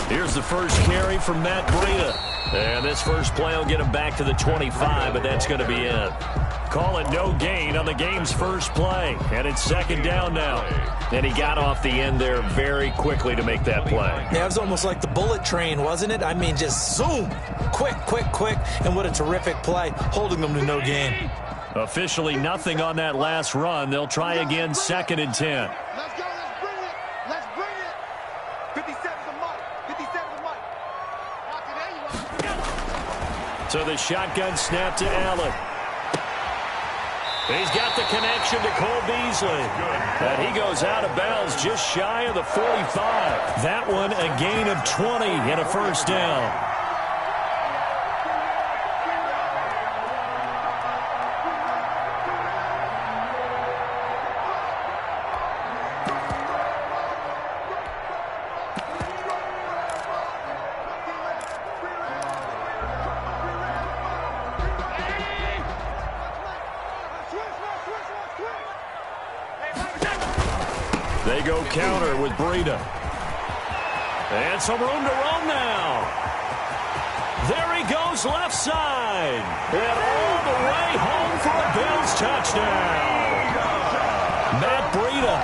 Here's the first carry from Matt Breida. And this first play will get him back to the 25, but that's going to be it. Call it no gain on the game's first play. And it's second down now. And he got off the end there very quickly to make that play. Yeah, it was almost like the bullet train, wasn't it? I mean, just zoom. Quick, quick, quick. And what a terrific play, holding them to no gain. Officially nothing on that last run. They'll try again, 2nd and 10. Let's go. Let's bring it. Let's bring it. 57's a mark. 57's a mark. So the shotgun snap to Allen. He's got the connection to Cole Beasley. And he goes out of bounds just shy of the 45. That one a gain of 20 and a first down. They go counter with Breida. And some room to run now. There he goes left side. And all the way home for a Bills touchdown. Matt Breida,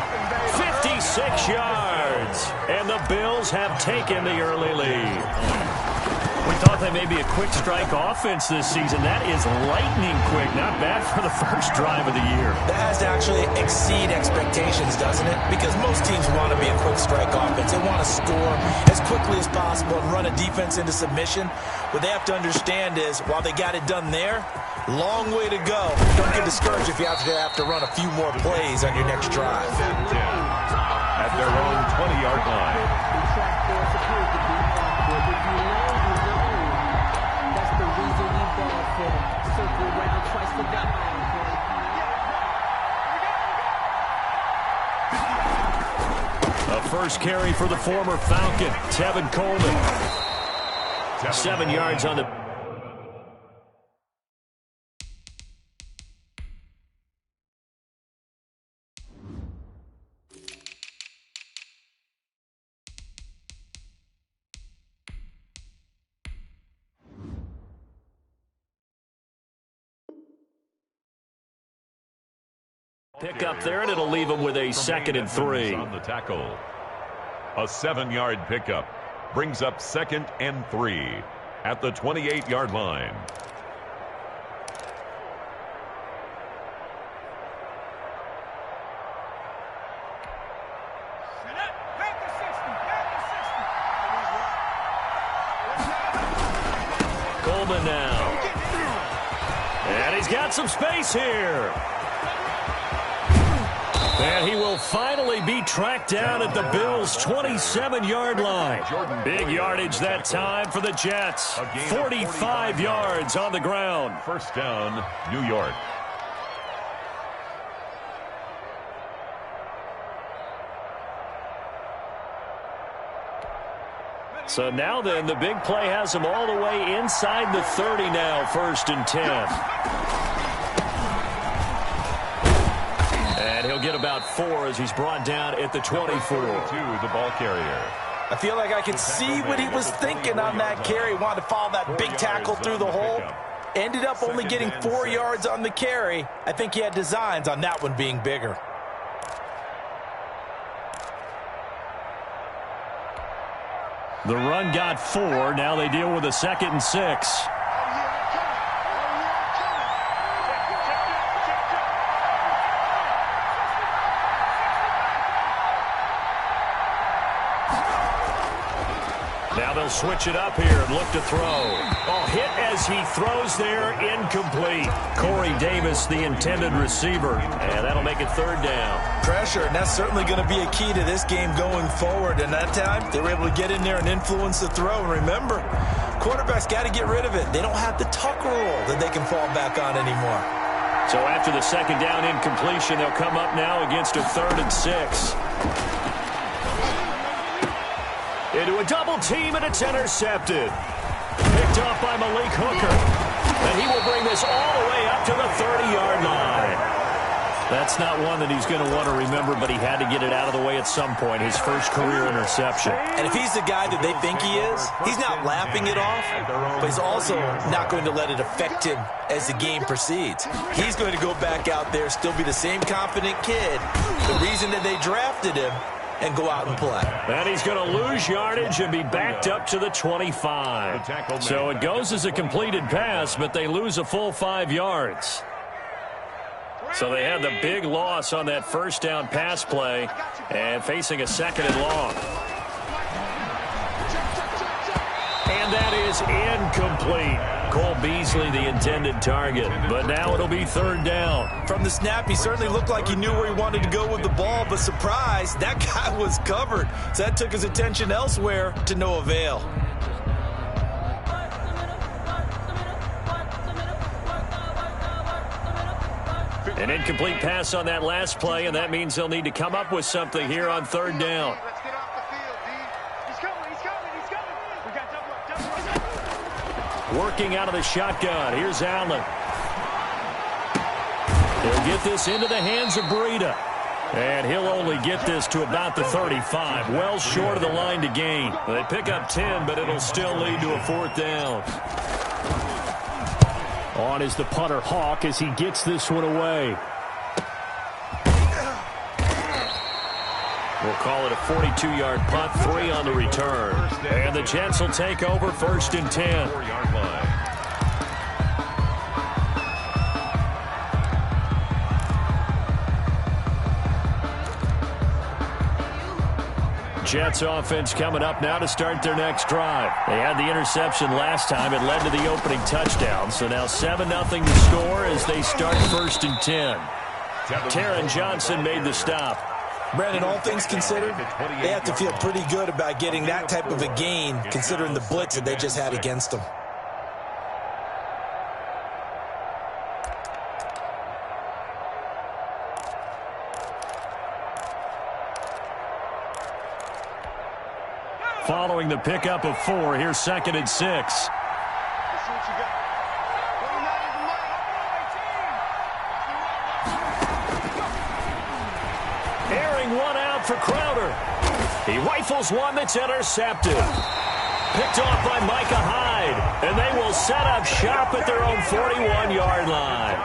56 yards. And the Bills have taken the early lead. We thought they may be a quick strike offense this season. That is lightning quick. Not bad for the first drive of the year. That has to actually exceed expectations, doesn't it? Because most teams want to be a quick strike offense. They want to score as quickly as possible and run a defense into submission. What they have to understand is, while they got it done there, long way to go. Don't get discouraged if you have to run a few more plays on your next drive. At their own 20-yard line. A first carry for the former Falcon, Tevin Coleman. 7 yards on the... Pick up there, and it'll leave him with a 2nd and 3. On the tackle. A 7-yard pickup brings up 2nd and 3 at the 28-yard line. Coleman now. And he's got some space here. And he will finally be tracked down at the Bills' 27-yard line. Big yardage that time for the Jets. 45 yards on the ground. First down, New York. So now then, the big play has him all the way inside the 30 now, 1st and 10. And he'll get about 4 as he's brought down at the 24. The ball carrier. I feel like I could see what he was thinking on that carry. Wanted to follow that big tackle through the hole. Ended up only getting 4 yards on the carry. I think he had designs on that one being bigger. The run got 4. Now they deal with a 2nd and 6. Now they'll switch it up here and look to throw. Oh, hit as he throws there, incomplete. Corey Davis, the intended receiver. And that'll make it 3rd down. Pressure, and that's certainly going to be a key to this game going forward. And that time, they were able to get in there and influence the throw. And remember, quarterbacks got to get rid of it. They don't have the tuck rule that they can fall back on anymore. So after the 2nd down incompletion, they'll come up now against a 3rd and 6. Into a double team, and it's intercepted. Picked off by Malik Hooker. And he will bring this all the way up to the 30-yard line. That's not one that he's going to want to remember, but he had to get it out of the way at some point, his first career interception. And if he's the guy that they think he is, he's not laughing it off, but he's also not going to let it affect him as the game proceeds. He's going to go back out there, still be the same confident kid, the reason that they drafted him, and go out and play. And he's going to lose yardage and be backed up to the 25. So it goes as a completed pass, but they lose a full 5 yards. So they had the big loss on that first down pass play and facing a second and long. And that is incomplete. Cole Beasley, the intended target, but now it'll be third down. From the snap, he certainly looked like he knew where he wanted to go with the ball, but surprise, that guy was covered. So that took his attention elsewhere to no avail. An incomplete pass on that last play, and that means they'll need to come up with something here on third down. Let's get off the field, D. He's coming, he's coming, he's coming. We got double up. Working out of the shotgun. Here's Allen. He'll get this into the hands of Breida. And he'll only get this to about the 35, well short of the line to gain. They pick up 10, but it'll still lead to a fourth down. On is the punter, Hawk, as he gets this one away. We'll call it a 42-yard punt, 3 on the return. And the Jets will take over first and 10. 4-yard line. Jets offense coming up now to start their next drive. They had the interception last time. It led to the opening touchdown. So now 7-0 to score as they start first and 10. Taron Johnson made the stop. Brandon, all things considered, they have to feel pretty good about getting that type of a gain considering the blitz that they just had against them. Following the pickup of 4, here's second and 6. Let's see what you got. 29 is the money. Airing one out for Crowder. He rifles one that's intercepted. Picked off by Micah Hyde. And they will set up shop at their own 41-yard line.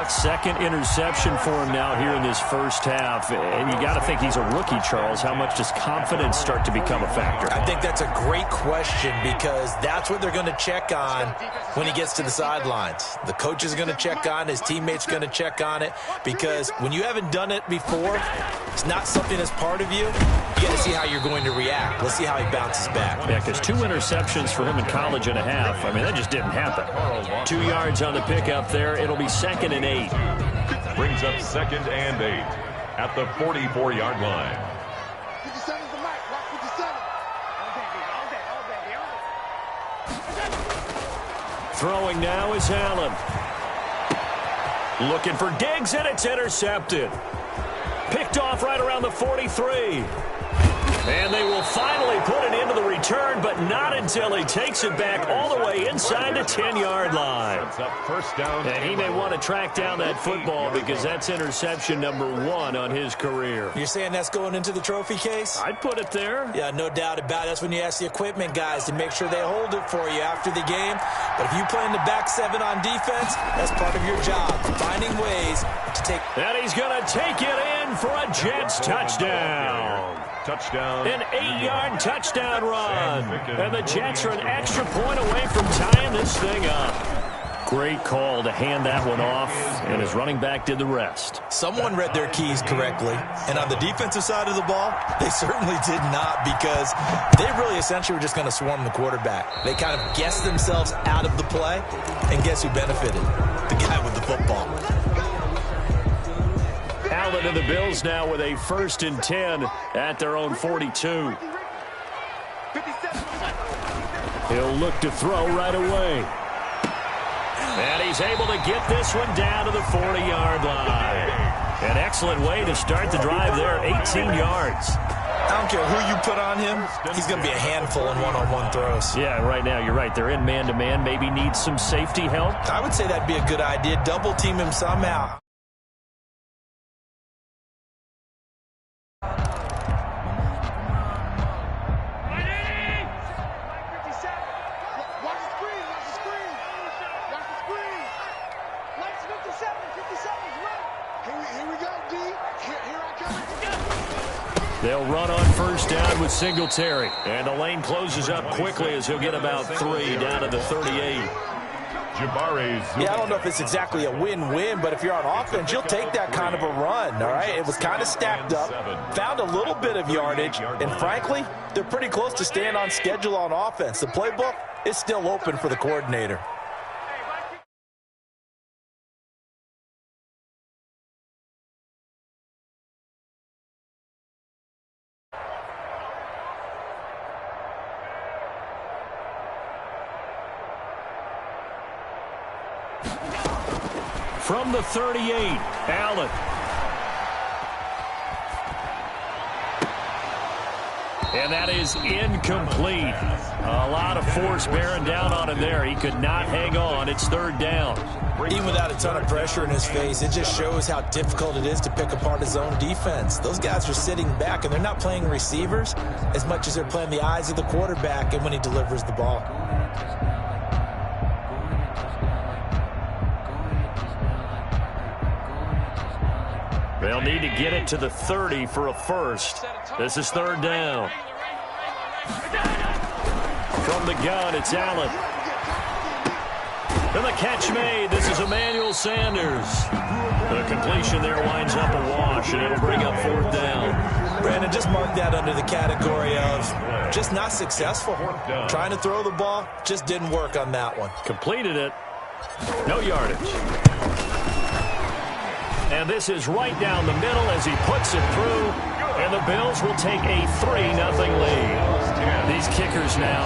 Second interception for him now here in this first half. And you got to think he's a rookie, Charles. How much does confidence start to become a factor? I think that's a great question because that's what they're going to check on when he gets to the sidelines. The coach is going to check on, his teammates going to check on it, because when you haven't done it before, it's not something that's part of you. You got to see how you're going to react. Let's see how he bounces back. Yeah, because 2 interceptions for him in college and a half. I mean, that just didn't happen. 2 yards on the pickup there. It'll be second and 8. Brings up second and 8 at the 44-yard line. 57 is the mic. Watch 57. Throwing now is Allen. Looking for Diggs, and it's intercepted. Picked off right around the 43. And they will finally put it into the return, but not until he takes it back all the way inside the 10-yard line. First down. And he may want to track down that football because that's interception number 1 on his career. You're saying that's going into the trophy case? I'd put it there. Yeah, no doubt about it. That's when you ask the equipment guys to make sure they hold it for you after the game. But if you play in the back 7 on defense, that's part of your job, finding ways to take. And he's going to take it in for a Jets touchdown. Touchdown. An 8-yard touchdown run. And the Jets are an extra point away from tying this thing up. Great call to hand that one off, and his running back did the rest. Someone read their keys correctly, and on the defensive side of the ball, they certainly did not, because they really essentially were just going to swarm the quarterback. They kind of guessed themselves out of the play, and guess who benefited? The guy with the football. Allen and the Bills now with a first and 10 at their own 42. He'll look to throw right away. And he's able to get this one down to the 40-yard line. An excellent way to start the drive there, 18 yards. I don't care who you put on him, he's going to be a handful in one-on-one throws. Yeah, right now you're right. They're in man-to-man. Maybe needs some safety help. I would say that'd be a good idea. Double team him somehow. They'll run on first down with Singletary. And the lane closes up quickly as he'll get about 3 down to the 38. Yeah, I don't know if it's exactly a win-win, but if you're on offense, you'll take that kind of a run, all right? It was kind of stacked up, found a little bit of yardage, and frankly, they're pretty close to staying on schedule on offense. The playbook is still open for the coordinator. From the 38, Allen. And that is incomplete. A lot of force bearing down on him there. He could not hang on. It's third down. Even without a ton of pressure in his face, it just shows how difficult it is to pick apart his own defense. Those guys are sitting back, and they're not playing receivers as much as they're playing the eyes of the quarterback and when he delivers the ball. They'll need to get it to the 30 for a first. This is third down. From the gun, it's Allen. And the catch made. This is Emmanuel Sanders. The completion there winds up a wash, and it'll bring up fourth down. Brandon, just mark that under the category of just not successful. Trying to throw the ball, just didn't work on that one. Completed it. No yardage. And this is right down the middle as he puts it through. And the Bills will take a 3-0 lead. These kickers now,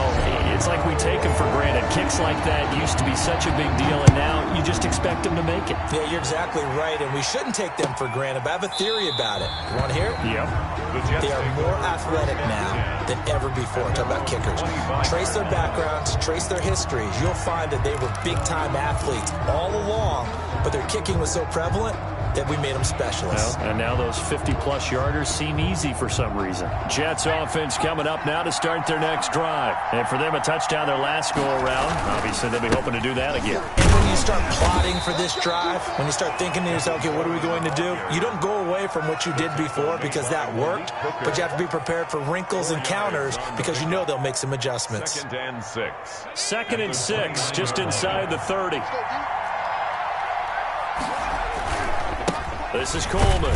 it's like we take them for granted. Kicks like that used to be such a big deal, and now you just expect them to make it. Yeah, you're exactly right, and we shouldn't take them for granted. But I have a theory about it. You want to hear it? Yep. They are more athletic now than ever before. Talk about kickers. Trace their backgrounds, trace their histories. You'll find that they were big-time athletes all along, but their kicking was so prevalent that we made them specialists. Well, and now those 50-plus yarders seem easy for some reason. Jets offense coming up now to start their next drive. And for them, a touchdown their last go-around. Obviously, they'll be hoping to do that again. And when you start plotting for this drive, when you start thinking to yourself, okay, what are we going to do? You don't go away from what you did before because that worked, but you have to be prepared for wrinkles and counters because you know they'll make some adjustments. 2nd and 6. 2nd and 6, just inside the 30. This is Coleman.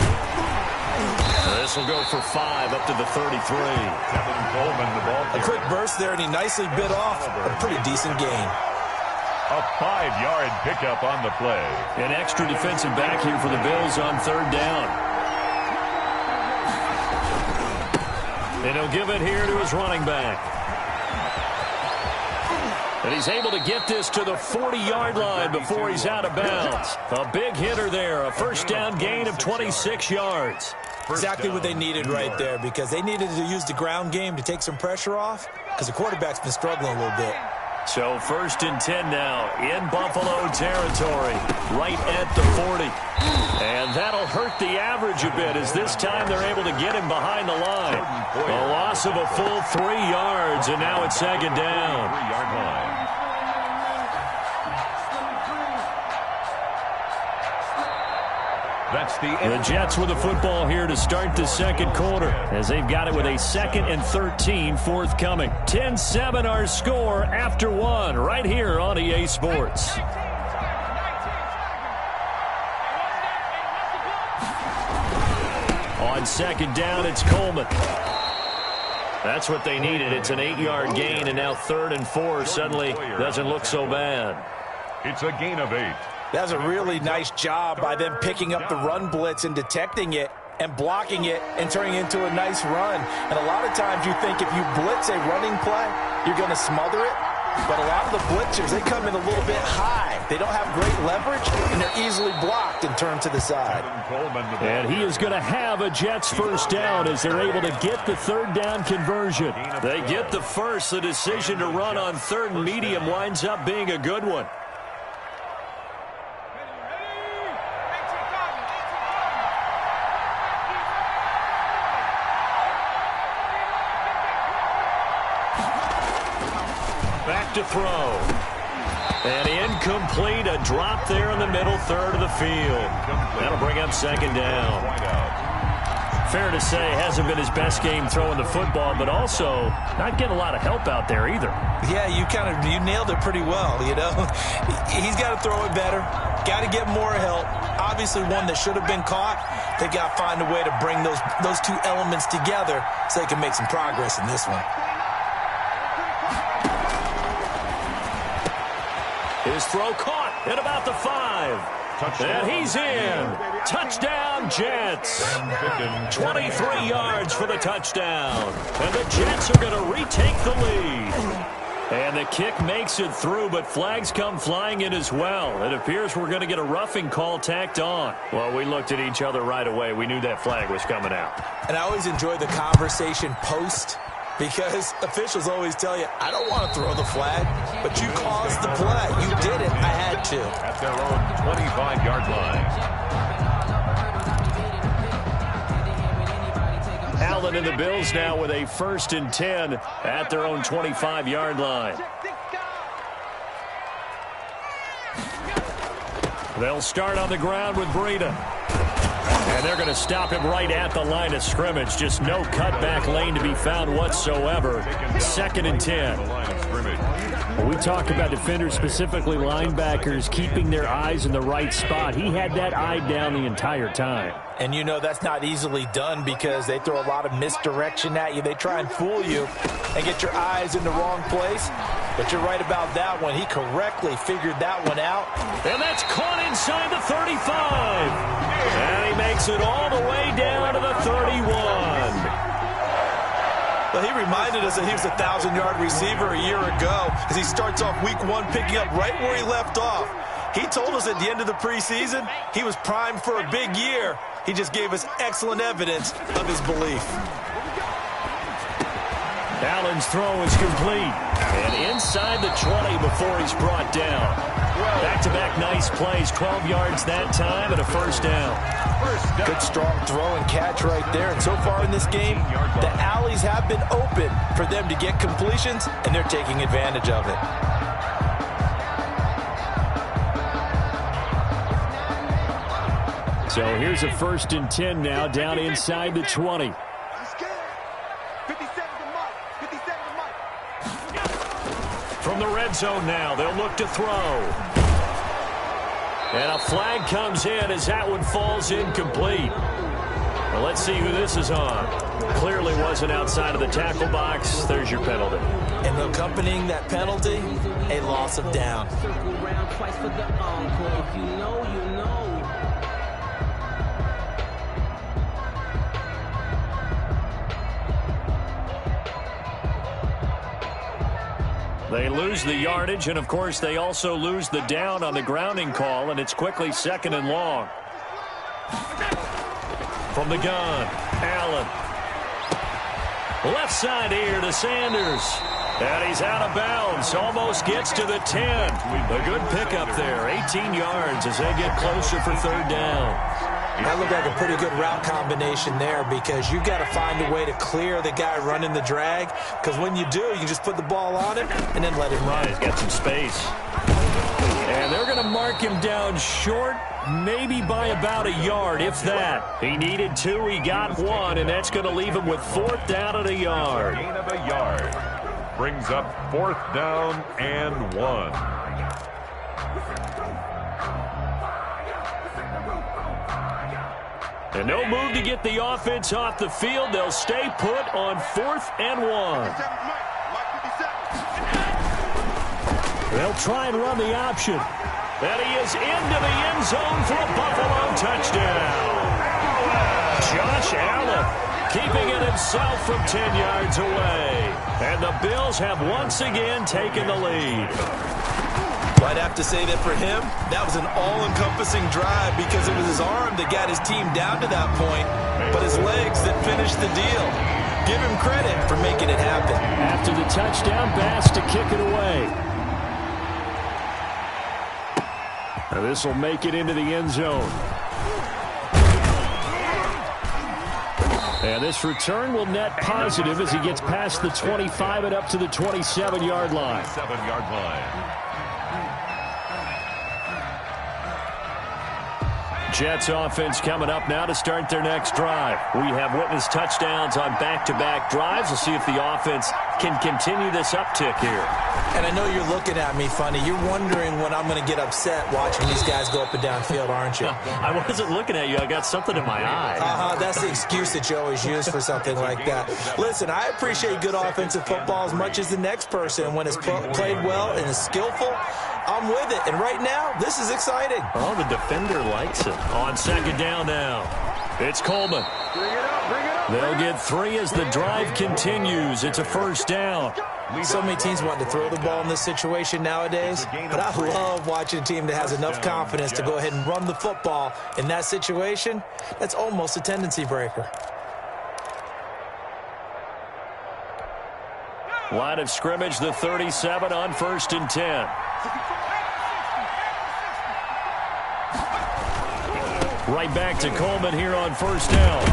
This will go for 5 up to the 33. Kevin Coleman, the ball carrier. A quick burst there, and he nicely bit off a pretty decent gain. A 5-yard pickup on the play. An extra defensive back here for the Bills on third down. And he'll give it here to his running back. And he's able to get this to the 40-yard line before he's out of bounds. A big hitter there, a first down gain of 26 yards. Exactly what they needed right there because they needed to use the ground game to take some pressure off because the quarterback's been struggling a little bit. So 1st and 10 now in Buffalo territory, right at the 40. And that'll hurt the average a bit as this time they're able to get him behind the line. A loss of a full 3 yards, and now it's 2nd down. 3-yard line. That's the Jets with the football here to start the second quarter as they've got it with a 2nd and 13 forthcoming. 10-7 our score after 1 right here on EA Sports. On 2nd down, it's Coleman. That's what they needed. It's an 8-yard gain, and now 3rd and 4 suddenly doesn't look so bad. It's a gain of 8. That was a really nice job by them picking up the run blitz and detecting it and blocking it and turning it into a nice run. And a lot of times you think if you blitz a running play, you're going to smother it. But a lot of the blitzers, they come in a little bit high. They don't have great leverage, and they're easily blocked and turned to the side. And he is going to have a Jets first down as they're able to get the third down conversion. They get the first. The decision to run on third and medium winds up being a good one. Back to throw. And incomplete, a drop there in the middle third of the field. That'll bring up second down. Fair to say, hasn't been his best game throwing the football, but also not getting a lot of help out there either. Yeah, you nailed it pretty well, you know. He's got to throw it better, got to get more help. Obviously one that should have been caught. They got to find a way to bring those two elements together so they can make some progress in this one. His throw caught at about the 5. And he's in. Touchdown, Jets. 23 yards for the touchdown. And the Jets are going to retake the lead. And the kick makes it through, but flags come flying in as well. It appears we're going to get a roughing call tacked on. Well, we looked at each other right away. We knew that flag was coming out. And I always enjoy the conversation post, because officials always tell you, I don't want to throw the flag, but you caused the play. You did it. I had to. At their own 25-yard line. Allen and the Bills now with a 1st and 10 at their own 25-yard line. They'll start on the ground with Breida. And they're going to stop him right at the line of scrimmage. Just no cutback lane to be found whatsoever. 2nd and 10. When we talk about defenders, specifically linebackers, keeping their eyes in the right spot, he had that eye down the entire time. And you know that's not easily done because they throw a lot of misdirection at you. They try and fool you and get your eyes in the wrong place. But you're right about that one. He correctly figured that one out. And that's caught inside the 35. And he makes it all the way down to the 31. Well, he reminded us that he was a 1,000-yard receiver a year ago as he starts off week 1 picking up right where he left off. He told us at the end of the preseason he was primed for a big year. He just gave us excellent evidence of his belief. Allen's throw is complete. And inside the 20 before he's brought down. Back-to-back nice plays, 12 yards that time and a first down. Good strong throw and catch right there. And so far in this game, the alleys have been open for them to get completions, and they're taking advantage of it. So here's a 1st and 10 now down inside the 20. From the red zone now, they'll look to throw. And a flag comes in as that one falls incomplete. Well, let's see who this is on. Clearly wasn't outside of the tackle box. There's your penalty. And accompanying that penalty, a loss of down. They lose the yardage, and of course they also lose the down on the grounding call, and it's quickly 2nd and long. From the gun, Allen. Left side here to Sanders. And he's out of bounds, almost gets to the 10. A good pickup there, 18 yards as they get closer for 3rd down. That looked like a pretty good route combination there because you've got to find a way to clear the guy running the drag, because when you do, you just put the ball on him and then let him run. He's got some space. And they're going to mark him down short, maybe by about a yard, if that. He needed 2, he got 1, and that's going to leave him with 4th down and a yard. Gain of a yard. Brings up 4th down and 1. And no move to get the offense off the field. They'll stay put on 4th and 1. They'll try and run the option. And he is into the end zone for a Buffalo touchdown. Josh Allen keeping it himself from 10 yards away. And the Bills have once again taken the lead. I'd have to say that for him, that was an all-encompassing drive because it was his arm that got his team down to that point, but his legs that finished the deal. Give him credit for making it happen. After the touchdown, Bass to kick it away. Now this will make it into the end zone. And this return will net positive as he gets past the 25 and up to the 27-yard line. 7-yard line. Jets offense coming up now to start their next drive. We have witnessed touchdowns on back-to-back drives. We'll see if the offense can continue this uptick here. And I know you're looking at me funny. You're wondering when I'm going to get upset watching these guys go up and down field, aren't you? I wasn't looking at you. I got something in my eye. That's the excuse that you always use for something like that. Listen, I appreciate good offensive football as much as the next person. And when it's played well and is skillful, I'm with it. And right now, this is exciting. Oh, the defender likes it. On second down now, it's Coleman. Bring it up, bring it up. They'll get 3 as the drive continues. It's a first down. So many teams want to throw the ball in this situation nowadays, but I love watching a team that has enough confidence to go ahead and run the football in that situation. That's almost a tendency breaker. Line of scrimmage, the 37 on 1st and 10. Right back to Coleman here on first down.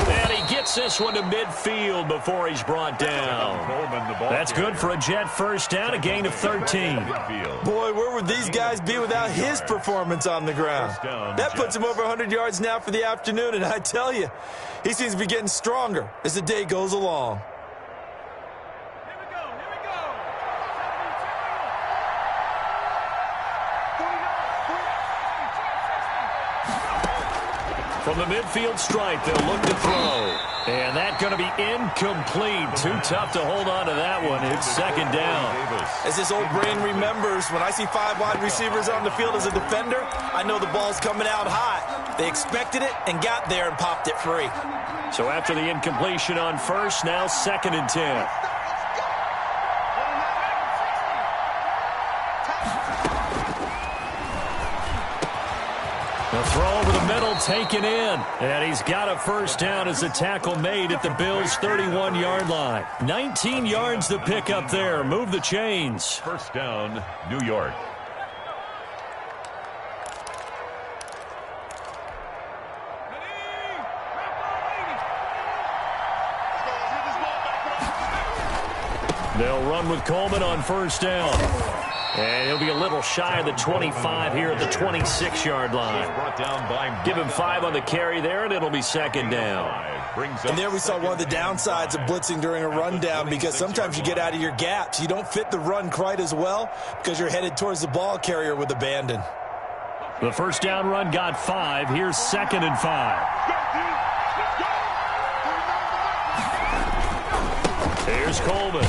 And he gets this one to midfield before he's brought down. That's good for a Jet first down, a gain of 13. Boy, where would these guys be without his performance on the ground? That puts him over 100 yards now for the afternoon, and I tell you, he seems to be getting stronger as the day goes along. From the midfield stripe, they'll look to throw. And that's going to be incomplete. Too tough to hold on to that one. It's second down. As this old brain remembers, when I see 5 wide receivers on the field as a defender, I know the ball's coming out hot. They expected it and got there and popped it free. So after the incompletion on first, now second and 10. The throw over the middle taken in. And he's got a first down as the tackle made at the Bills' 31-yard line. 19 yards to pick up there. Move the chains. First down, New York. They'll run with Coleman on first down. And he'll be a little shy of the 25 here at the 26-yard line. Give him 5 on the carry there, and it'll be second down. And there we saw one of the downsides of blitzing during a rundown, because sometimes you get out of your gaps. You don't fit the run quite as well because you're headed towards the ball carrier with abandon. The first down run got 5. Here's second and 5. Here's Coleman.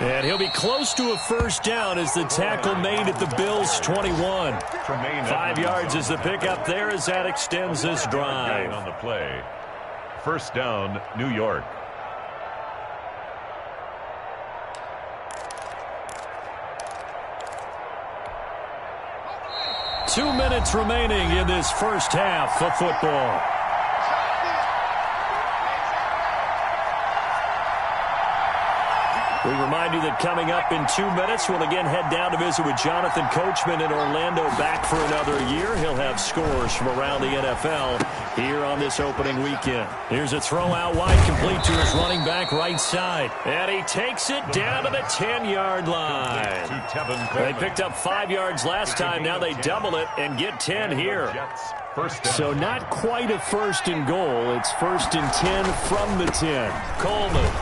And he'll be close to a first down as the tackle made at the Bills' 21. 5 yards is the pickup there as that extends this drive. On the play. First down, New York. Two minutes remaining in this first half of football. We remind you that coming up in 2 minutes, we'll again head down to visit with Jonathan Coachman in Orlando, back for another year. He'll have scores from around the NFL here on this opening weekend. Here's a throw out wide, complete to his running back right side. And he takes it down to the 10-yard line. They picked up 5 yards last time. Now they double it and get 10 here. So not quite a first and goal. It's first and 10 from the 10. Coleman.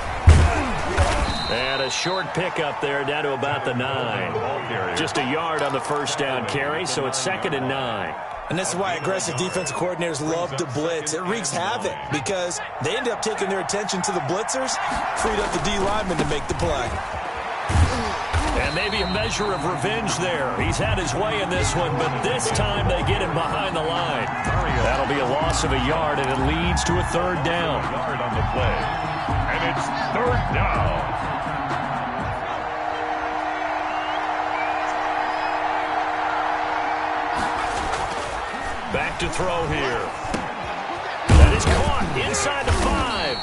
And a short pickup there down to about the 9. Just a yard on the first down carry, so it's second and 9. And this is why aggressive defensive coordinators love to blitz. It wreaks havoc because they end up taking their attention to the blitzers, freed up the D lineman to make the play. And maybe a measure of revenge there. He's had his way in this one, but this time they get him behind the line. That'll be a loss of a yard, and it leads to a third down. Yard on the play. And it's third down. Back to throw here. That is caught inside the 5.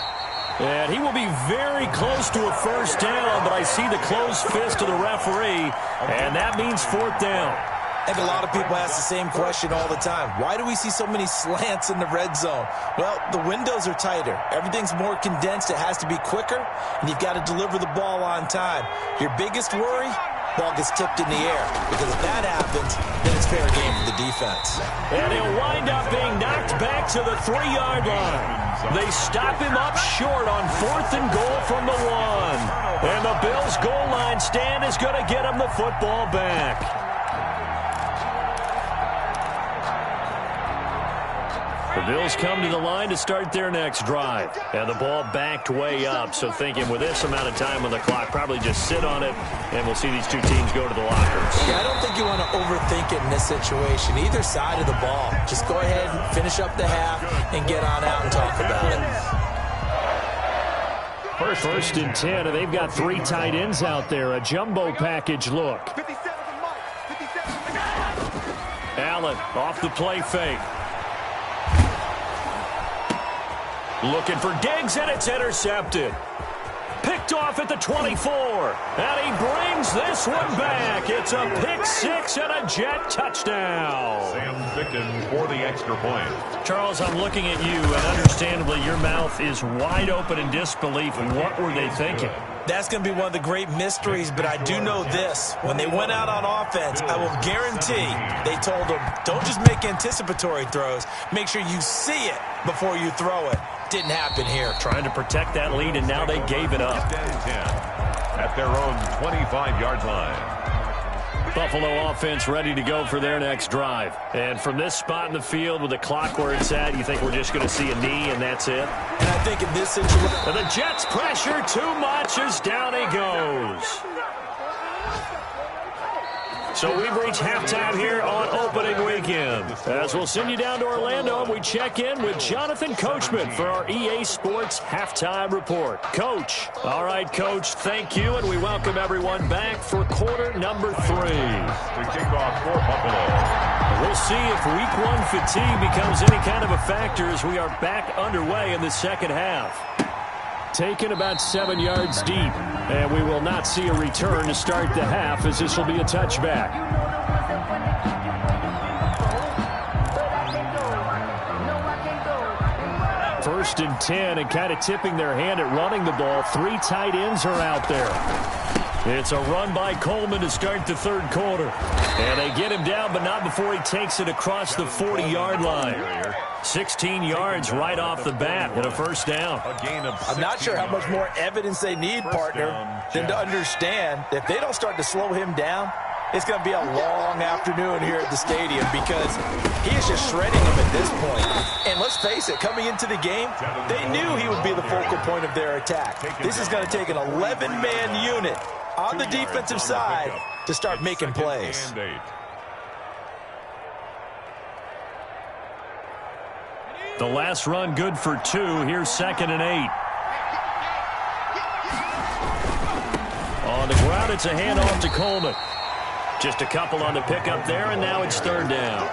And he will be very close to a first down, but I see the closed fist of the referee, and that means fourth down. I think a lot of people ask the same question all the time. Why do we see so many slants in the red zone? Well, the windows are tighter. Everything's more condensed. It has to be quicker, and you've got to deliver the ball on time. Your biggest worry? Ball gets tipped in the air, because if that happens, then it's fair game for the defense. And he'll wind up being knocked back to the 3-yard line. They stop him up short on 4th and goal from the 1. And the Bills' goal line stand is going to get him the football back. The Bills come to the line to start their next drive. And the ball backed way up, so thinking with this amount of time on the clock, probably just sit on it, and we'll see these two teams go to the lockers. Yeah, I don't think you want to overthink it in this situation. Either side of the ball. Just go ahead and finish up the half and get on out and talk about it. First and 10, and they've got 3 tight ends out there. A jumbo package look. 57 to Mike. 57 to Allen off the play fake. Looking for Diggs, and it's intercepted. Picked off at the 24. And he brings this one back. It's a pick 6 and a Jet touchdown. Sam Ficken for the extra point. Charles, I'm looking at you, and understandably your mouth is wide open in disbelief. What were they thinking? That's going to be one of the great mysteries, but I do know this. When they went out on offense, I will guarantee they told them, don't just make anticipatory throws. Make sure you see it before you throw it. Didn't happen here. Trying to protect that lead, and now they gave it up. At their own 25-yard line. Buffalo offense ready to go for their next drive. And from this spot in the field with the clock where it's at, you think we're just going to see a knee and that's it? And I think in this situation... And the Jets pressure too much as down he goes. So we've reached halftime here on opening weekend. As we'll send you down to Orlando, and we check in with Jonathan Coachman for our EA Sports Halftime Report. Coach. All right, Coach, thank you, and we welcome everyone back for quarter number 3. To kick off for Buffalo. We'll see if week 1 fatigue becomes any kind of a factor as we are back underway in the second half. Taken about 7 yards deep, and we will not see a return to start the half as this will be a touchback. First and 10, and kind of tipping their hand at running the ball. 3 tight ends are out there. It's a run by Coleman to start the third quarter. And they get him down, but not before he takes it across the 40-yard line. 16 yards right off the bat and a first down. I'm not sure how much more evidence they need, partner, than to understand if they don't start to slow him down, it's going to be a long afternoon here at the stadium because he is just shredding them at this point. And let's face it, coming into the game, they knew he would be the focal point of their attack. This is going to take an 11-man unit on the defensive side to start making plays. The last run good for 2. Here's 2nd and 8. On the ground, it's a handoff to Coleman. Just a couple on the pickup there, and now it's third down.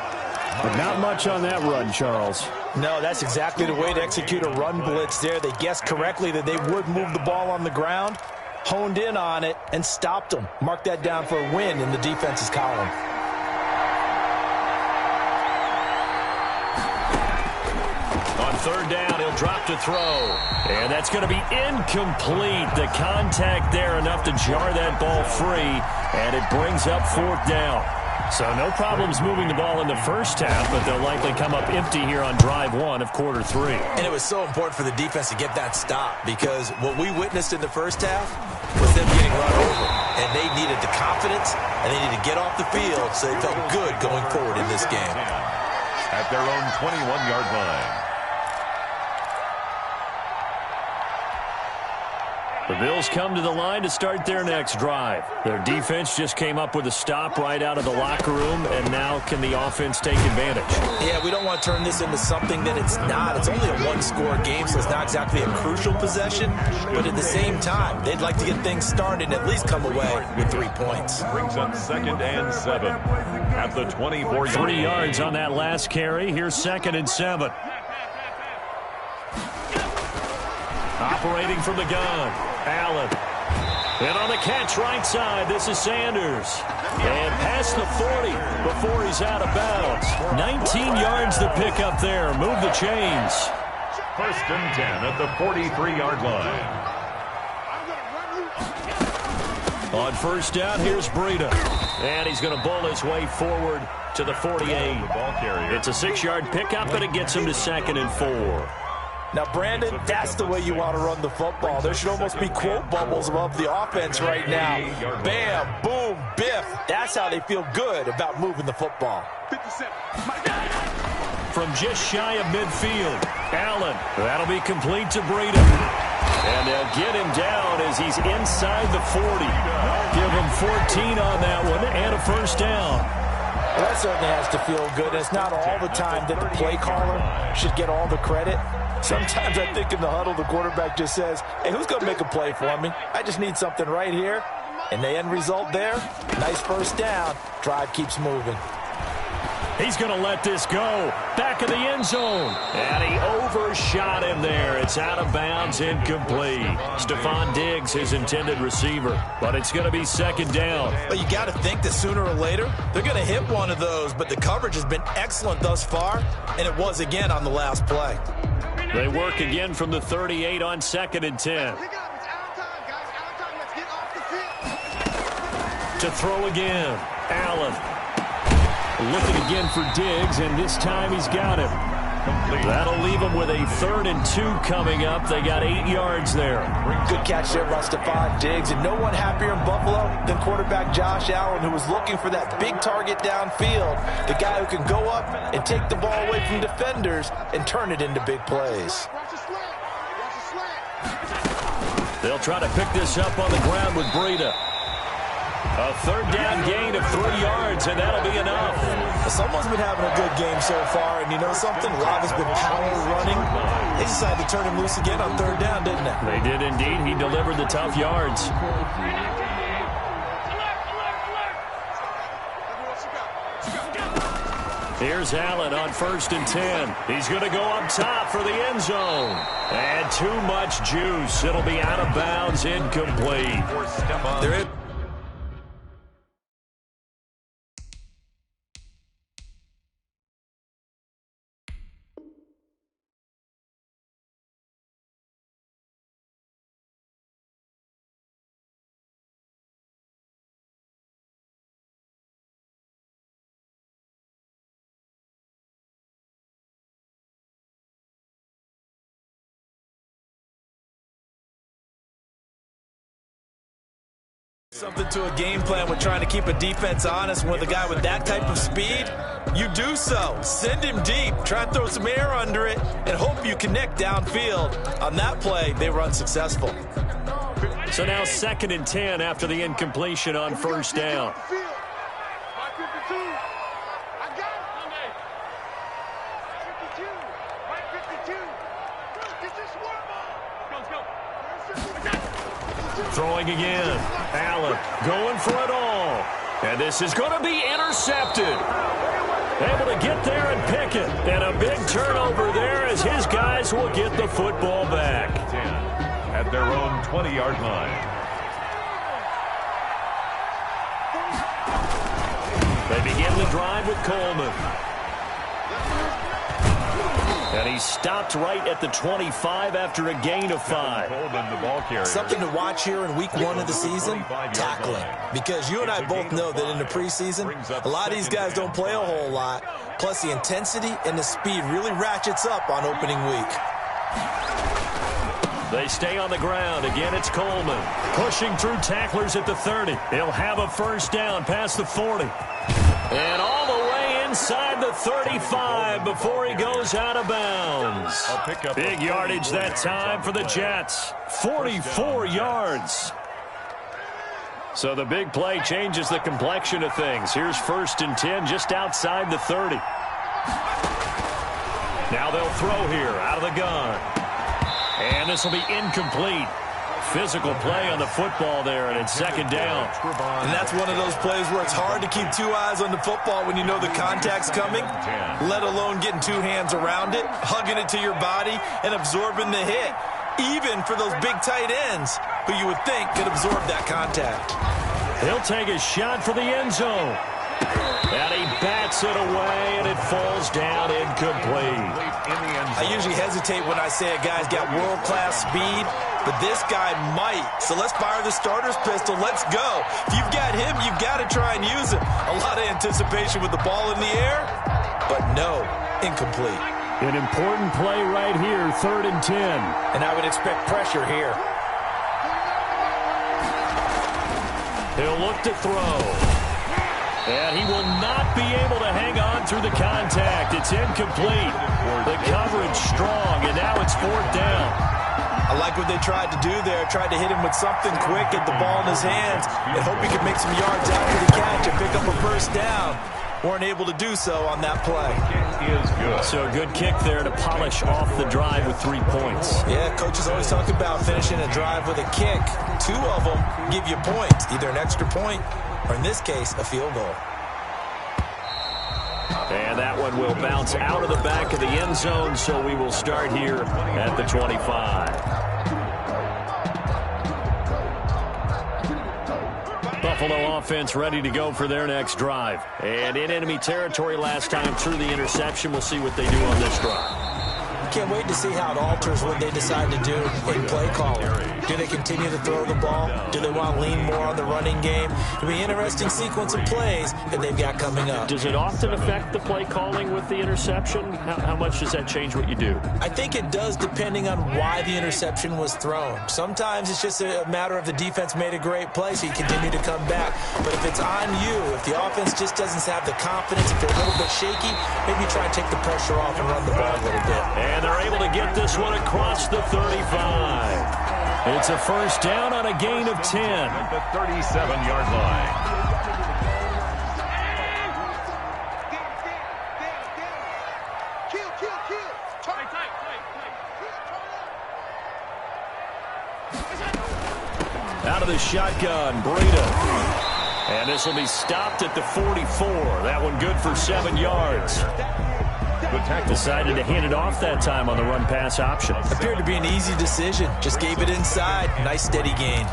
But not much on that run, Charles. No, that's exactly the way to execute a run blitz there. They guessed correctly that they would move the ball on the ground, honed in on it, and stopped them. Mark that down for a win in the defense's column. On third down, he'll drop to throw. And that's going to be incomplete. The contact there enough to jar that ball free, and it brings up fourth down. So no problems moving the ball in the first half, but they'll likely come up empty here on drive 1 of quarter 3. And it was so important for the defense to get that stop because what we witnessed in the first half was them getting run over. And they needed the confidence, and they needed to get off the field so they felt good going forward in this game. At their own 21-yard line. The Bills come to the line to start their next drive. Their defense just came up with a stop right out of the locker room, and now can the offense take advantage? Yeah, we don't want to turn this into something that it's not. It's only a one-score game, so it's not exactly a crucial possession. But at the same time, they'd like to get things started and at least come away with 3 points. Brings up 2nd and 7 at the 24-yard 3 yards on that last carry. Here's 2nd and 7. Operating from the gun, Allen. And on the catch right side, this is Sanders. And past the 40 before he's out of bounds. 19 yards to pick up there. Move the chains. 1st and 10 at the 43-yard line. On 1st down, here's Breida. And he's going to bowl his way forward to the 48. It's a 6-yard pickup, and it gets him to 2nd and 4. Now, Brandon, that's the way you want to run the football. There should almost be quote bubbles above the offense right now. Bam, boom, biff. That's how they feel good about moving the football. From just shy of midfield, Allen. That'll be complete to Breida. And they'll get him down as he's inside the 40. Give him 14 on that one and a 1st down. Well, that certainly has to feel good. It's not all the time that the play caller should get all the credit. Sometimes I think in the huddle, the quarterback just says, hey, who's going to make a play for me? I just need something right here. And the end result there, nice 1st down. Drive keeps moving. He's going to let this go. Back of the end zone. And he overshot him there. It's out of bounds, incomplete. Stephon Diggs, his intended receiver. But it's going to be 2nd down. But you got to think that sooner or later, they're going to hit one of those. But the coverage has been excellent thus far. And it was again on the last play. They work again from the 38 on 2nd and 10. To throw again, Allen. Looking again for Diggs, and this time he's got him. That'll leave him with a 3rd and 2 coming up. They got 8 yards there. Good catch there by Stephon Diggs, and no one happier in Buffalo than quarterback Josh Allen, who was looking for that big target downfield, the guy who can go up and take the ball away from defenders and turn it into big plays. They'll try to pick this up on the ground with Breida. A 3rd down gain of 3 yards, and that'll be enough. Someone's been having a good game so far, and you know something? A lot has been power running. They decided to turn him loose again on 3rd down, didn't they? They did indeed. He delivered the tough yards. Here's Allen on 1st and 10. He's going to go up top for the end zone. And too much juice. It'll be out of bounds, incomplete. There is. Something to a game plan with trying to keep a defense honest with a guy with that type of speed. You do so. Send him deep. Try and throw some air under it and hope you connect downfield. On that play, they were unsuccessful. So now 2nd and 10 after the incompletion on 1st down. Throwing again. Allen going for it all. And this is going to be intercepted. Able to get there and pick it. And a big turnover there as his guys will get the football back. 10 at their own 20-yard line. They begin the drive with Coleman. And he stopped right at the 25 after a gain of 5. Something to watch here in week 1 of the season, tackling. Because you and I both know that in the preseason, a lot of these guys don't play a whole lot. Plus the intensity and the speed really ratchets up on opening week. They stay on the ground. Again, it's Coleman. Pushing through tacklers at the 30. He'll have a 1st down past the 40. And all the way inside inside the 35 before he goes out of bounds. Big yardage that time for the Jets. 44 yards. So the big play changes the complexion of things. Here's 1st and 10 just outside the 30. Now they'll throw here out of the gun. And this will be incomplete. Physical play on the football there, and it's 2nd down. And that's one of those plays where it's hard to keep 2 eyes on the football when you know the contact's coming, let alone getting 2 hands around it, hugging it to your body, and absorbing the hit, even for those big tight ends who you would think could absorb that contact. He'll take a shot for the end zone. And he bats it away, and it falls down incomplete. I usually hesitate when I say a guy's got world-class speed, but this guy might. So let's fire the starter's pistol. Let's go. If you've got him, you've got to try and use him. A lot of anticipation with the ball in the air, but no, incomplete. An important play right here, 3rd and 10. And I would expect pressure here. He'll look to throw. And he will not be able to hang on through the contact. It's incomplete. The coverage strong, and now it's 4th down. I like what they tried to do there. Tried to hit him with something quick, get the ball in his hands, and hope he could make some yards after the catch and pick up a 1st down. Weren't able to do so on that play. So a good kick there to polish off the drive with 3 points. Yeah, coaches always talk about finishing a drive with a kick. 2 of them give you points, either an extra point or, in this case, a field goal. And that one will bounce out of the back of the end zone, so we will start here at the 25. Buffalo offense ready to go for their next drive. And in enemy territory last time through the interception. We'll see what they do on this drive. Can't wait to see how it alters what they decide to do in play calling. Do they continue to throw the ball? Do they want to lean more on the running game? It'll be an interesting sequence of plays that they've got coming up. Does it often affect the play calling with the interception? How much does that change what you do? I think it does, depending on why the interception was thrown. Sometimes it's just a matter of the defense made a great play, so you continue to come back. But if it's on you, if the offense just doesn't have the confidence, if they're a little bit shaky, maybe try and take the pressure off and run the ball a little bit. And they're able to get this one across the 35. It's a 1st down on a gain of 10. At the 37-yard line. Out of the shotgun, Breida. And this will be stopped at the 44. That one good for 7 yards. Decided to hand it off that time on the run-pass option. Appeared to be an easy decision. Just gave it inside. Nice steady gain.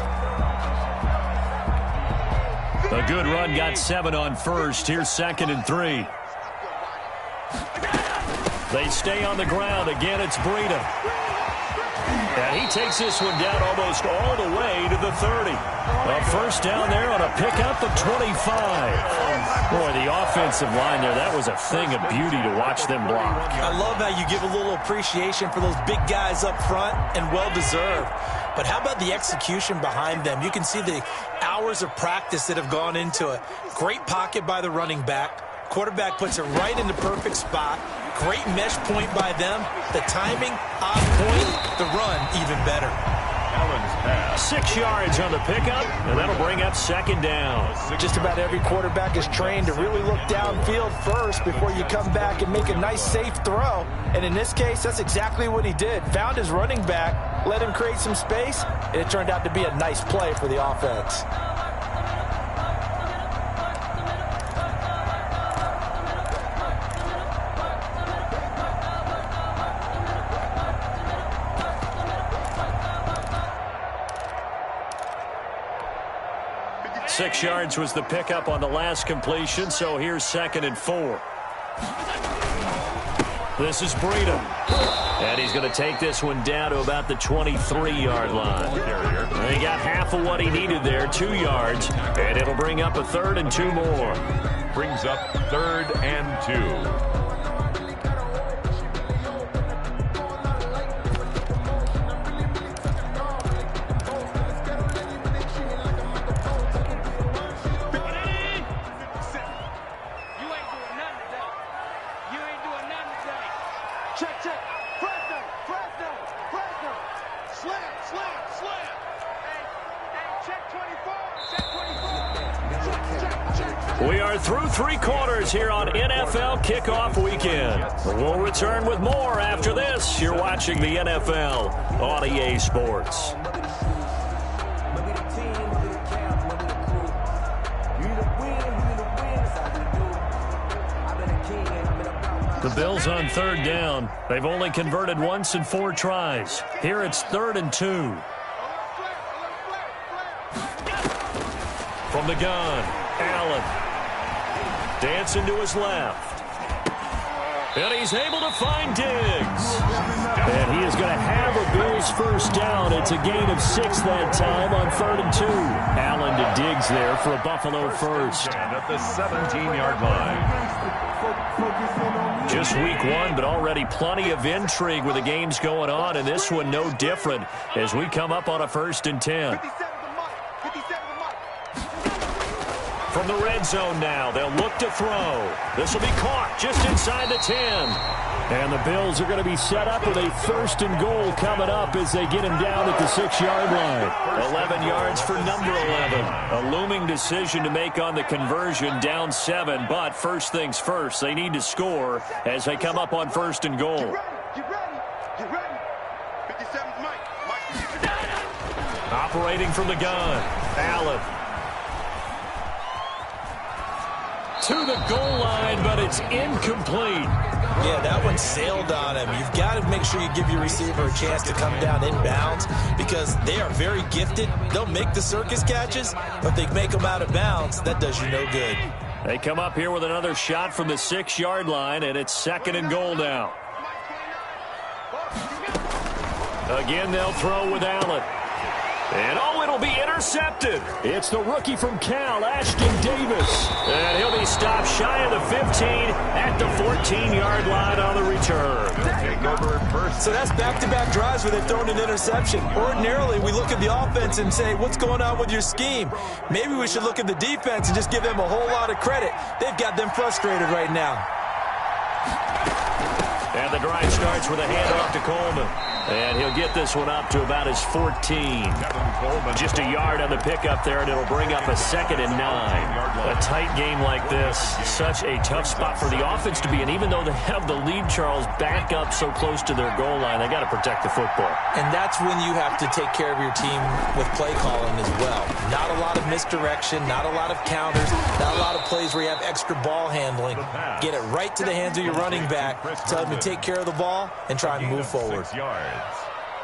A good run, got 7 on 1st. Here's 2nd and 3. They stay on the ground. Again, it's Breida. And he takes this one down almost all the way to the 30. A 1st down there on a pickup of 25. Boy, the offensive line there, that was a thing of beauty to watch them block. I love how you give a little appreciation for those big guys up front, and well-deserved. But how about the execution behind them? You can see the hours of practice that have gone into it. Great pocket by the running back. Quarterback puts it right in the perfect spot. Great mesh point by them. The timing, odd point. The run, even better. 6 yards on the pickup, and that'll bring up 2nd down. Just about every quarterback is trained to really look downfield first before you come back and make a nice, safe throw. And in this case, that's exactly what he did. Found his running back, let him create some space, and it turned out to be a nice play for the offense. Six yards was the pickup on the last completion, so here's 2nd and 4. This is Breida. And he's going to take this one down to about the 23-yard line. He got half of what he needed there, 2 yards, and it'll bring up a 3rd and 2 more. Brings up 3rd and 2. We are through 3 quarters here on NFL Kickoff Weekend. We'll return with more after this. You're watching the NFL on EA Sports. The Bills on 3rd down. They've only converted once in 4 tries. Here it's 3rd and 2. From the gun, Allen. Dancing to his left. And he's able to find Diggs. And he is going to have a Bills first down. It's a gain of 6 that time on 3rd and 2. Allen to Diggs there for a Buffalo first. And at the 17-yard line. Just week 1, but already plenty of intrigue with the games going on, and this one no different as we come up on a 1st and 10. From the red zone now, they'll look to throw. This will be caught just inside the 10. And the Bills are going to be set up with a 1st and goal coming up as they get him down at the 6-yard line. 11 yards for number 11. A looming decision to make on the conversion, down 7. But first things first, they need to score as they come up on 1st and goal. Get ready. 57's Mike. Operating from the gun, Allen. To the goal line, but it's incomplete. Yeah, that one sailed on him. You've got to make sure you give your receiver a chance to come down inbounds because they are very gifted. They'll make the circus catches, but they make them out of bounds. That does you no good. They come up here with another shot from the 6-yard line, and it's 2nd and goal now. Again, they'll throw with Allen. And, it'll be intercepted. It's the rookie from Cal, Ashton Davis. And he'll be stopped shy of the 15 at the 14-yard line on the return. So that's back-to-back drives where they've thrown an interception. Ordinarily, we look at the offense and say, what's going on with your scheme? Maybe we should look at the defense and just give them a whole lot of credit. They've got them frustrated right now. And the drive starts with a handoff to Coleman. And he'll get this one up to about his 14. Just a yard on the pickup there, and it'll bring up a 2nd and 9. A tight game like this, such a tough spot for the offense to be in. Even though they have the lead, Charles, back up so close to their goal line, they got to protect the football. And that's when you have to take care of your team with play calling as well. Not a lot of misdirection, not a lot of counters, not a lot of plays where you have extra ball handling. Get it right to the hands of your running back, tell him to take care of the ball, and try and move forward.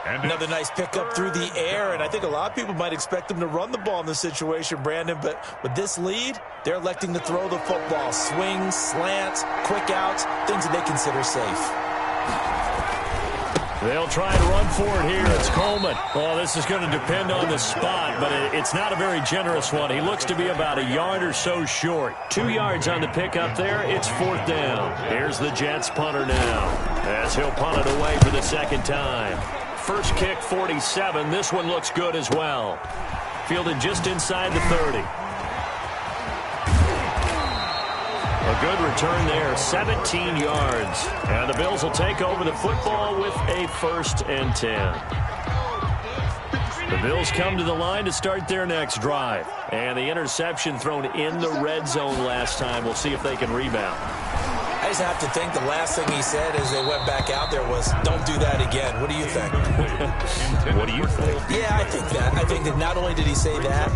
Another nice pickup through the air, and I think a lot of people might expect them to run the ball in this situation, Brandon, but with this lead, they're electing to throw the football. Swings, slants, quick outs, things that they consider safe. They'll try and run for it here. It's Coleman. Well, this is going to depend on the spot, but it's not a very generous one. He looks to be about a yard or so short. 2 yards on the pickup there. It's 4th down. Here's the Jets punter now as he'll punt it away for the 2nd time. First kick, 47. This one looks good as well. Fielded just inside the 30. A good return there, 17 yards. And the Bills will take over the football with a 1st and 10. The Bills come to the line to start their next drive. And the interception thrown in the red zone last time. We'll see if they can rebound. I just have to think the last thing he said as they went back out there was, don't do that again. What do you think? What do you think? Yeah, I think that. I think that not only did he say that,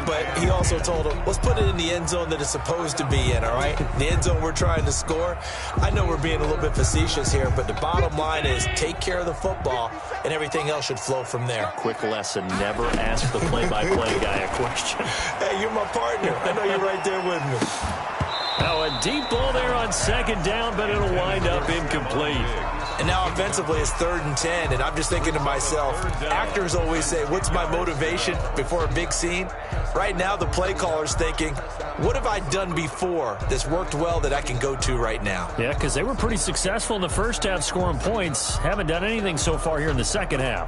but he also told him, let's put it in the end zone that it's supposed to be in, all right? The end zone we're trying to score. I know we're being a little bit facetious here, but the bottom line is take care of the football, and everything else should flow from there. Quick lesson, never ask the play-by-play guy a question. Hey, you're my partner. I know you're right there with me. Now a deep ball there on 2nd down, but it'll wind up incomplete. And now offensively it's 3rd and 10, and I'm just thinking to myself, actors always say, what's my motivation before a big scene? Right now the play caller's thinking, what have I done before that's worked well that I can go to right now? Yeah, because they were pretty successful in the first half scoring points. Haven't done anything so far here in the second half.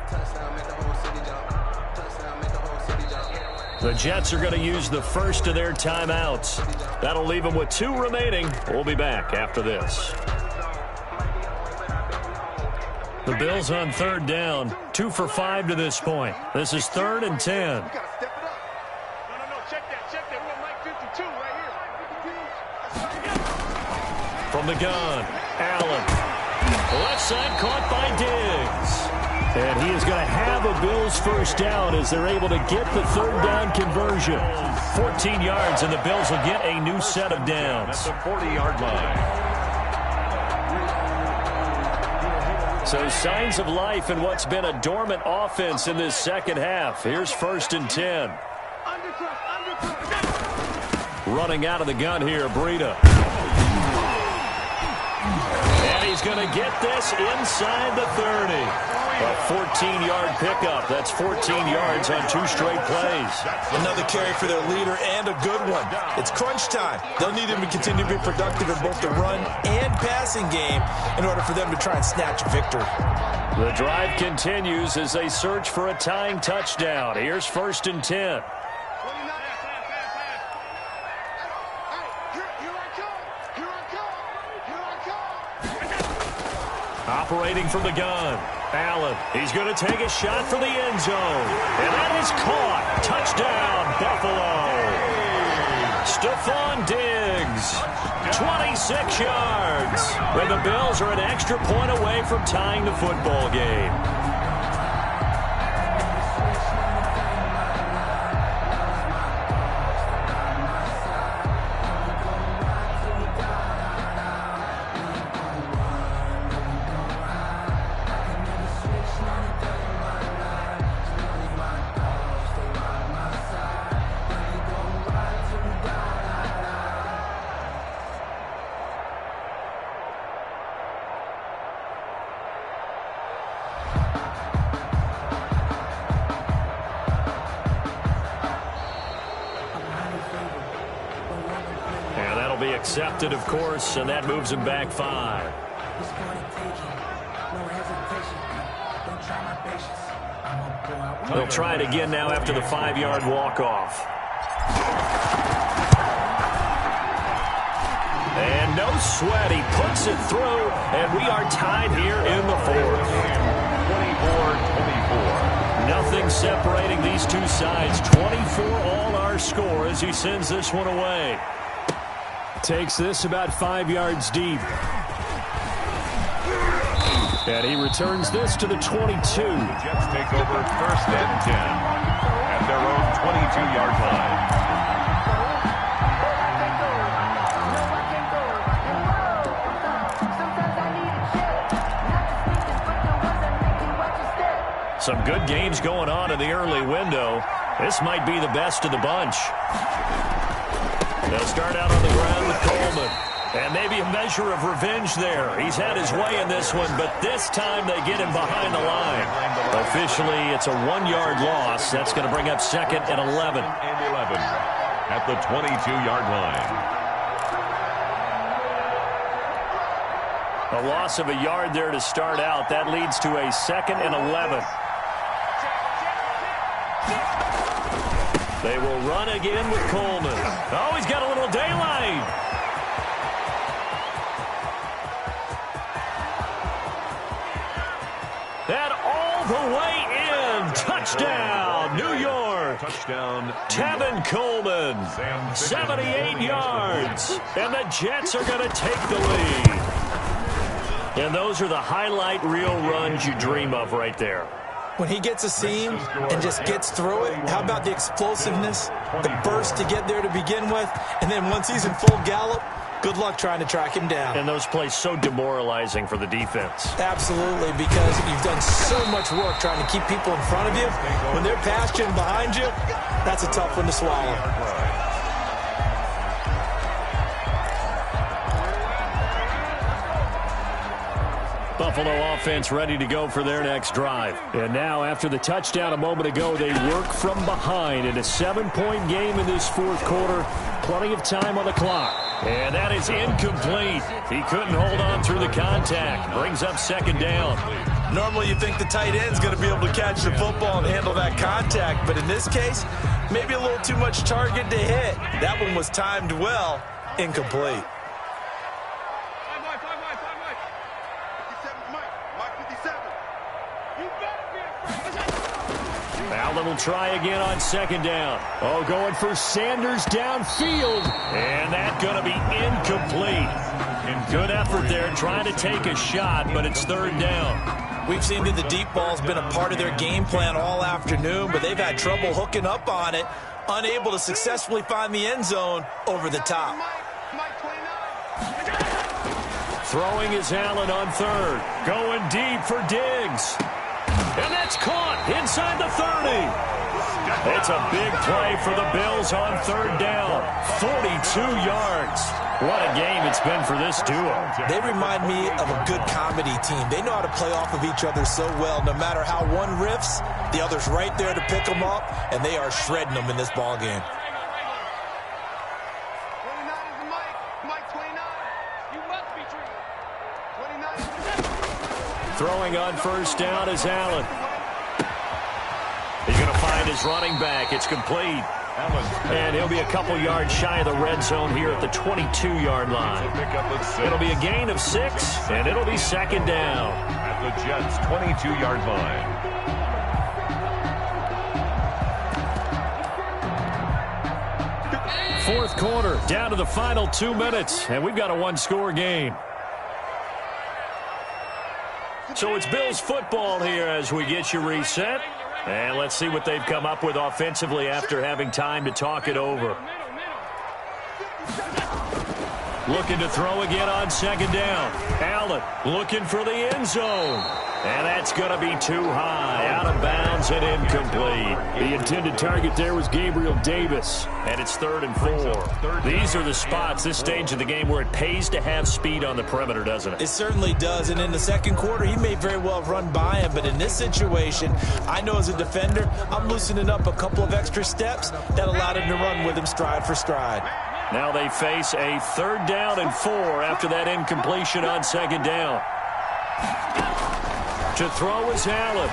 The Jets are going to use the first of their timeouts. That'll leave them with 2 remaining. We'll be back after this. The Bills on 3rd down. 2 for 5 to this point. This is 3rd and 10. We got to step it up. No, check that. We want Mike 52 right here. From the gun, Allen. Left side caught by Diggs. And he is going to have a Bills first down as they're able to get the 3rd down conversion. 14 yards, and the Bills will get a new set of downs. At the 40-yard line. So signs of life in what's been a dormant offense in this second half. Here's 1st and 10. Running out of the gun here, Breida. And he's going to get this inside the 30. A 14-yard pickup. That's 14 yards on 2 straight plays. Another carry for their leader and a good one. It's crunch time. They'll need him to continue to be productive in both the run and passing game in order for them to try and snatch a victory. The drive continues as they search for a tying touchdown. Here's 1st and 10. Operating from the gun, Allen. He's going to take a shot for the end zone. And that is caught. Touchdown, Buffalo. Stephon Diggs, 26 yards. And the Bills are an extra point away from tying the football game. Accepted, of course, and that moves him back 5. They'll try it again now after the 5-yard walk-off. And no sweat. He puts it through, and we are tied here in the 4th. 24-24. Nothing separating these two sides. 24 all our score as he sends this one away. Takes this about 5 yards deep. And he returns this to the 22. The Jets take over 1st and 10 at their own 22-yard line. Some good games going on in the early window. This might be the best of the bunch. They'll start out on the ground with Coleman. And maybe a measure of revenge there. He's had his way in this one, but this time they get him behind the line. Officially, it's a 1-yard loss. That's going to bring up 2nd and 11. And 11 at the 22-yard line. A loss of a yard there to start out. That leads to a 2nd and 11. They will run again with Coleman. Oh, he's got a little daylight. And all the way in. Touchdown, New York. Touchdown. Tevin Coleman, 78 yards. And the Jets are going to take the lead. And those are the highlight reel runs you dream of right there. When he gets a seam and just gets through it, how about the explosiveness, the burst to get there to begin with, and then once he's in full gallop, good luck trying to track him down. And those plays so demoralizing for the defense. Absolutely, because you've done so much work trying to keep people in front of you. When they're past you and behind you, that's a tough one to swallow. Buffalo offense ready to go for their next drive. And now, after the touchdown a moment ago, they work from behind in a 7-point game in this 4th quarter. Plenty of time on the clock. And that is incomplete. He couldn't hold on through the contact. Brings up 2nd down. Normally you think the tight end's going to be able to catch the football and handle that contact. But in this case, maybe a little too much target to hit. That one was timed well. Incomplete. Mike 57. You better be a Allen will try again on second down. Oh, going for Sanders downfield. And that's going to be incomplete. Good effort there trying to take a shot, but it's third down. We've seen that the deep ball's been a part of their game plan all afternoon, but they've had trouble hooking up on it, unable to successfully find the end zone over the top. Throwing is Allen on third. Going deep for Diggs. And that's caught inside the 30. It's a big play for the Bills on third down. 42 yards. What a game it's been for this duo. They remind me of a good comedy team. They know how to play off of each other so well. No matter how one riffs, the other's right there to pick them up, and they are shredding them in this ball game. Throwing on first down is Allen. He's going to find his running back. It's complete. And he'll be a couple yards shy of the red zone here at the 22-yard line. It'll be a gain of 6, and it'll be second down. At the Jets' 22-yard line. Fourth quarter, down to the final 2 minutes, and we've got a one-score game. So it's Bills football here as we get you reset. And let's see what they've come up with offensively after having time to talk it over. Looking to throw again on second down. Allen looking for the end zone. And that's going to be too high. Out of bounds and incomplete. The intended target there was Gabriel Davis. And it's 3rd and 4. These are the spots, this stage of the game, where it pays to have speed on the perimeter, doesn't it? It certainly does. And in the second quarter, he may very well run by him. But in this situation, I know as a defender, I'm loosening up a couple of extra steps that allowed him to run with him stride for stride. Now they face a 3rd down and 4 after that incompletion on second down. To throw is Allen.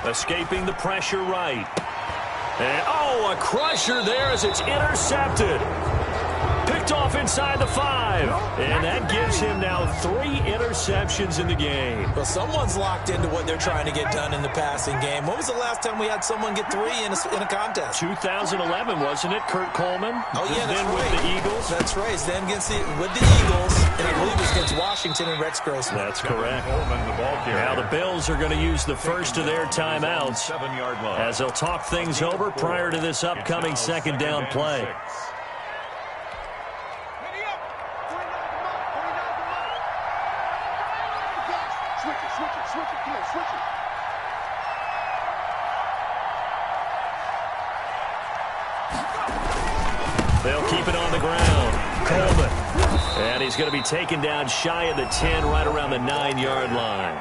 Escaping the pressure right. And, oh, a crusher there as it's intercepted. Picked off inside the 5. And that gives him now 3 interceptions in the game. Well, someone's locked into what they're trying to get done in the passing game. When was the last time we had someone get 3 in a contest? 2011, wasn't it? Kurt Coleman? Oh, yeah, that's then right. With the Eagles? That's right. Then with the Eagles, and I believe it was against Washington and Rex Grossman. That's correct. Coleman, the ball carrier. Now the Bills are going to use the first of their timeouts 7-yard line. as they'll talk things over prior to this upcoming second down play. They'll keep it on the ground. Coleman. And he's going to be taken down shy of the 10, right around the 9-yard line.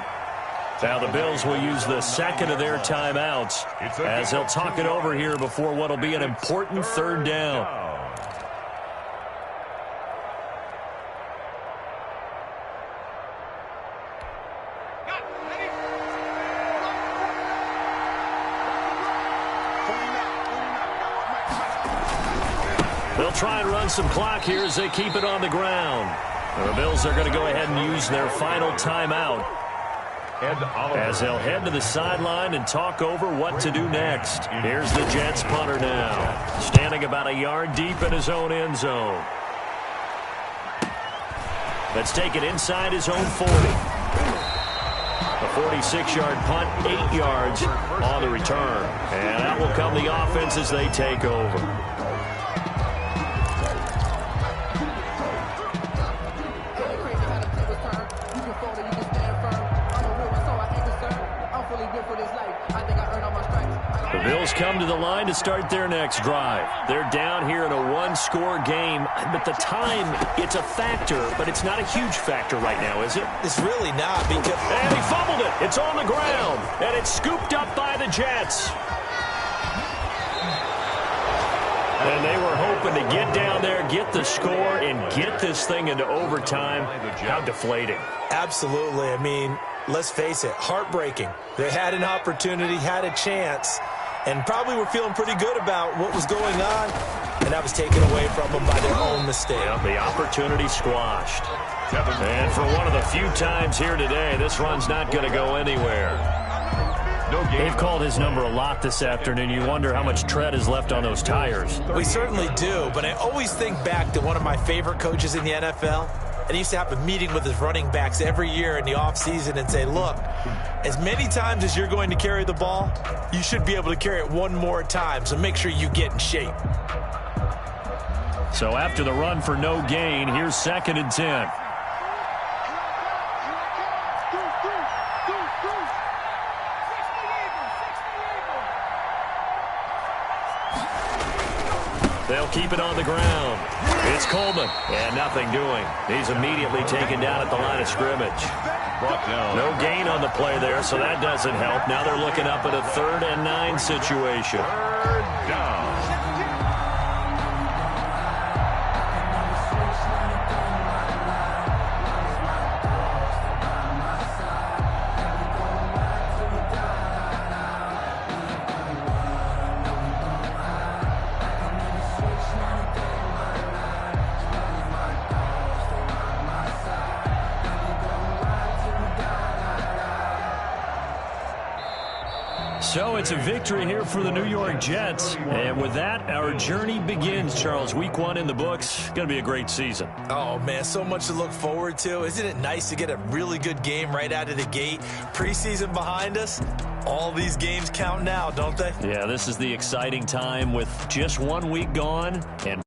Now the Bills will use the second of their timeouts as they'll talk it over here before what will be an important 3rd down. They'll try and run some clock here as they keep it on the ground. The Bills are going to go ahead and use their final timeout as they'll head to the sideline and talk over what to do next. Here's the Jets punter now, standing about a yard deep in his own end zone. Let's take it inside his own 40. A 46-yard punt, 8 yards on the return. And out will come the offense as they take over. The Bills come to the line to start their next drive. They're down here in a 1-score game, but the time, it's a factor, but it's not a huge factor right now, is it? It's really not because... And he fumbled it. It's on the ground, and it's scooped up by the Jets. And they were hoping to get down there, get the score, and get this thing into overtime. How deflating. Absolutely. I mean, let's face it, heartbreaking. They had an opportunity, had a chance, and probably were feeling pretty good about what was going on, and that was taken away from them by their own mistake. Yeah, the opportunity squashed. And for one of the few times here today, this run's not going to go anywhere. No gain. They've called his number a lot this afternoon. You wonder how much tread is left on those tires. We certainly do, but I always think back to one of my favorite coaches in the NFL. And he used to have a meeting with his running backs every year in the offseason and say, look, as many times as you're going to carry the ball, you should be able to carry it one more time, so make sure you get in shape. So after the run for no gain, here's 2nd and 10. They'll keep it on the ground. It's Coleman, and nothing doing. He's immediately taken down at the line of scrimmage. Brought down. No gain on the play there, so that doesn't help. Now they're looking up at a 3rd and 9 situation. 3rd down. So it's a victory here for the New York Jets. And with that, our journey begins, Charles. Week 1 in the books. Going to be a great season. Oh, man, so much to look forward to. Isn't it nice to get a really good game right out of the gate? Preseason behind us. All these games count now, don't they? Yeah, this is the exciting time with just 1 week gone and